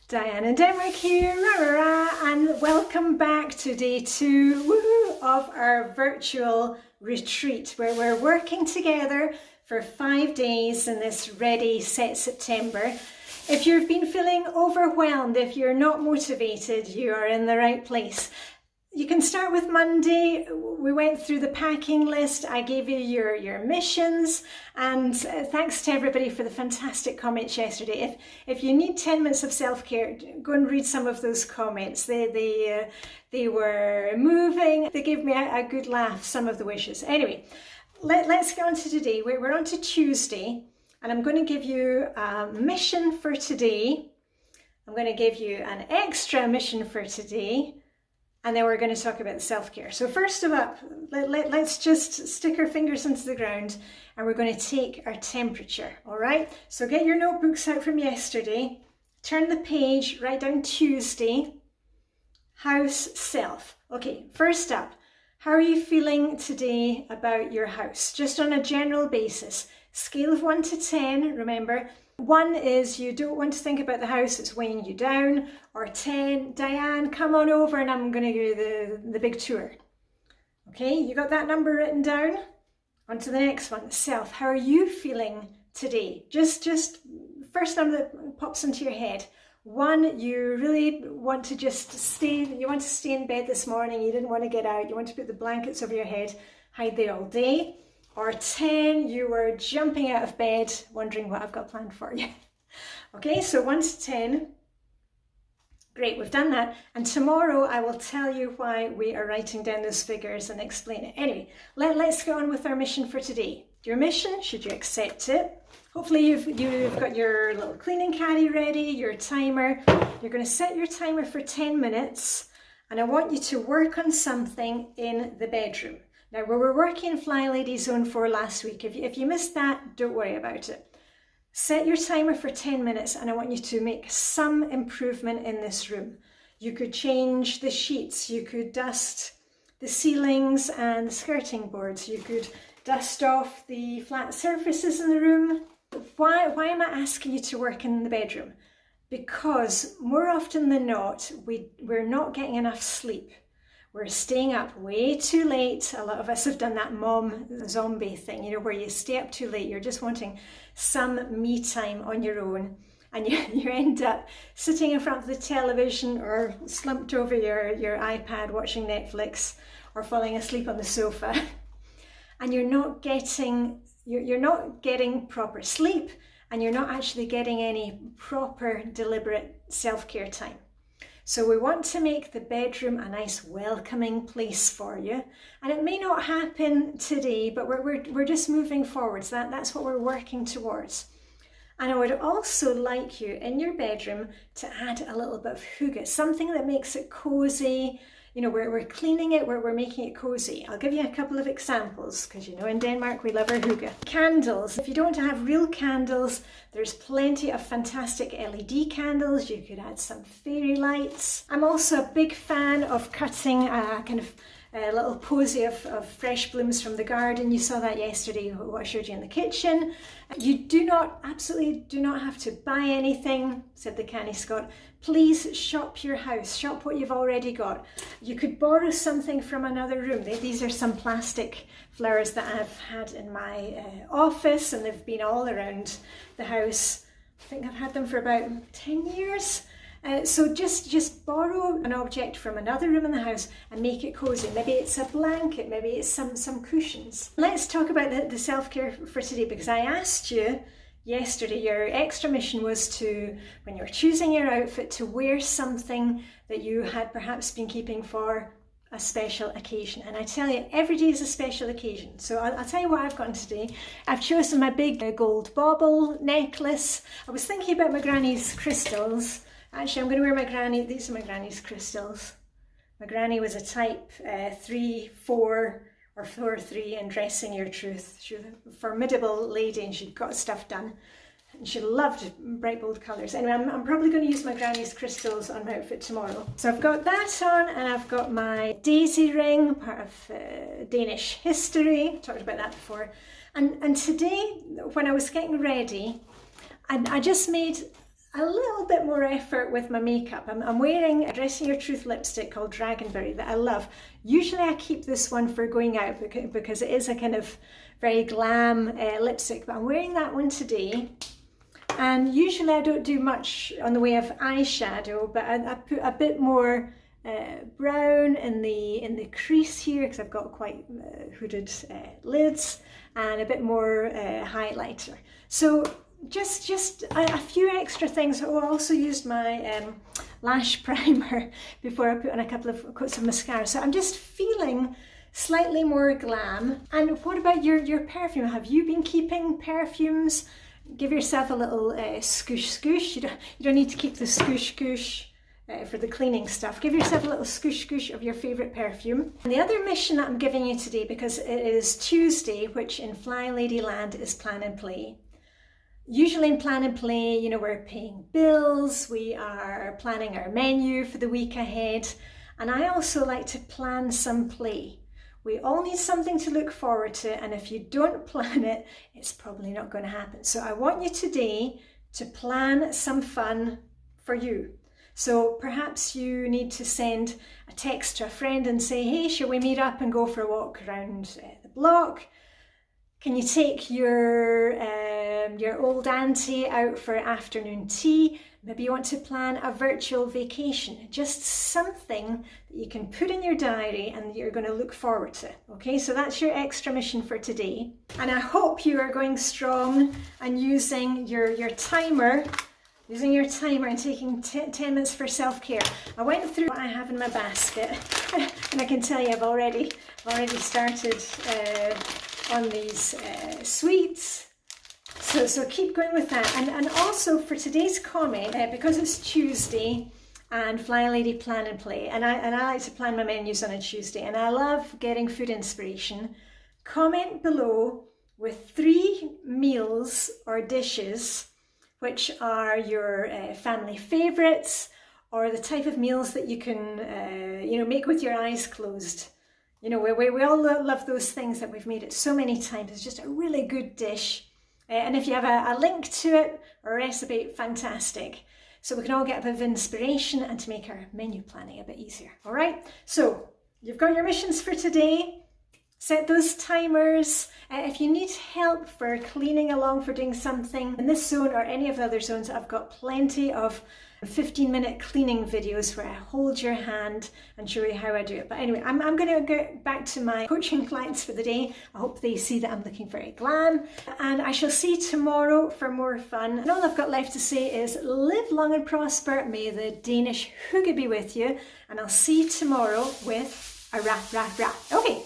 Diane and Denmark here, and welcome back to day 2 of our virtual retreat where we're working together for 5 days in this Ready, Set September. If you've been feeling overwhelmed, if you're not motivated, you are in the right place. You can start with Monday. We went through the packing list. I gave you your missions, and thanks to everybody for the fantastic comments yesterday. If you need 10 minutes of self-care, go and read some of those comments. They were moving. They gave me a good laugh, some of the wishes. Anyway, let's get on to today. We're on to Tuesday, and I'm going to give you a mission for today. I'm going to give you an extra mission for today. And then we're going to talk about the self-care. So first of all, let's just stick our fingers into the ground and we're going to take our temperature, all right? So get your notebooks out from yesterday, turn the page, write down Tuesday, house, self. Okay, first up, how are you feeling today about your house? Just on a general basis, scale of 1 to 10, remember, 1 is you don't want to think about the house, it's weighing you down, or 10, Diane, come on over and I'm going to give you the big tour. Okay, you got that number written down? On to the next one, self. How are you feeling today? Just first number that pops into your head. 1, you really want to just stay, you want to stay in bed this morning, you didn't want to get out, you want to put the blankets over your head, hide there all day. Or 10, you were jumping out of bed, wondering what I've got planned for you. Okay, so 1 to 10. Great, we've done that. And tomorrow I will tell you why we are writing down those figures and explain it. Anyway, let's go on with our mission for today. Your mission, should you accept it? Hopefully you've got your little cleaning caddy ready, your timer. You're going to set your timer for 10 minutes. And I want you to work on something in the bedroom. Now, we were working in Flylady Zone 4 last week. If you missed that, don't worry about it. Set your timer for 10 minutes and I want you to make some improvement in this room. You could change the sheets, you could dust the ceilings and the skirting boards, you could dust off the flat surfaces in the room. Why am I asking you to work in the bedroom? Because more often than not, we're not getting enough sleep. We're staying up way too late. A lot of us have done that mom zombie thing, you know, where you stay up too late. You're just wanting some me time on your own. And you end up sitting in front of the television or slumped over your iPad watching Netflix or falling asleep on the sofa. And you're not getting proper sleep and you're not actually getting any proper deliberate self-care time. So we want to make the bedroom a nice welcoming place for you. And it may not happen today, but we're just moving forwards. That's what we're working towards. And I would also like you in your bedroom to add a little bit of hygge, something that makes it cozy. You know, we're cleaning it, we're making it cozy. I'll give you a couple of examples, because you know in Denmark we love our hygge. Candles. If you don't have real candles, there's plenty of fantastic LED candles. You could add some fairy lights. I'm also a big fan of cutting a kind of a little posy of fresh blooms from the garden. You saw that yesterday, what I showed you in the kitchen. You absolutely do not have to buy anything, said the canny Scot. Please shop your house, shop what you've already got. You could borrow something from another room. These are some plastic flowers that I've had in my office and they've been all around the house. I think I've had them for about 10 years. So just borrow an object from another room in the house and make it cozy. Maybe it's a blanket, maybe it's some cushions. Let's talk about the self-care for today, because I asked you yesterday, your extra mission was to, when you're choosing your outfit, to wear something that you had perhaps been keeping for a special occasion. And I tell you, every day is a special occasion. So I'll tell you what I've gotten today. I've chosen my big gold bauble necklace. I was thinking about my granny's crystals. Actually, I'm going to wear my granny, these are my granny's crystals. My granny was a type 3, 4 or 4-3 in Dressing Your Truth. She was a formidable lady and she'd got stuff done. And she loved bright bold colours. Anyway, I'm probably going to use my granny's crystals on my outfit tomorrow. So I've got that on and I've got my daisy ring, part of Danish history. Talked about that before. And today, when I was getting ready, I just made a little bit more effort with my makeup. I'm wearing a Dressing Your Truth lipstick called Dragonberry that I love. Usually I keep this one for going out because it is a kind of very glam lipstick, but I'm wearing that one today. And usually I don't do much on the way of eyeshadow, but I put a bit more brown in the crease here because I've got quite hooded lids, and a bit more highlighter. So just a few extra things. Oh, I also used my lash primer before I put on a couple of coats of mascara. So I'm just feeling slightly more glam. And what about your perfume? Have you been keeping perfumes? Give yourself a little scoosh scoosh. You don't need to keep the scoosh scoosh for the cleaning stuff. Give yourself a little scoosh scoosh of your favourite perfume. And the other mission that I'm giving you today, because it is Tuesday, which in Flylady land is plan and play. Usually in plan and play, you know, we're paying bills, we are planning our menu for the week ahead, and I also like to plan some play. We all need something to look forward to, and if you don't plan it, it's probably not going to happen. So I want you today to plan some fun for you. So perhaps you need to send a text to a friend and say, hey, shall we meet up and go for a walk around the block? Can you take your old auntie out for afternoon tea? Maybe you want to plan a virtual vacation. Just something that you can put in your diary and you're going to look forward to. Okay, so that's your extra mission for today. And I hope you are going strong and using your timer. Using your timer and taking 10 minutes for self-care. I went through what I have in my basket, and I can tell you I've already started on these sweets. So keep going with that. And also for today's comment, because it's Tuesday and Flylady plan and play, and I like to plan my menus on a Tuesday, and I love getting food inspiration. Comment below with 3 meals or dishes which are your family favorites, or the type of meals that you can make with your eyes closed. You know, we all love those things that we've made it so many times. It's just a really good dish. And if you have a link to it or a recipe, fantastic. So we can all get a bit of inspiration and to make our menu planning a bit easier. All right, so you've got your missions for today. Set those timers. If you need help for cleaning along, for doing something in this zone or any of the other zones, I've got plenty of 15-minute cleaning videos where I hold your hand and show you how I do it. But anyway, I'm going to get back to my coaching clients for the day. I hope they see that I'm looking very glam. And I shall see you tomorrow for more fun. And all I've got left to say is live long and prosper. May the Danish Hygge be with you. And I'll see you tomorrow with a rap, rap, rap. Okay.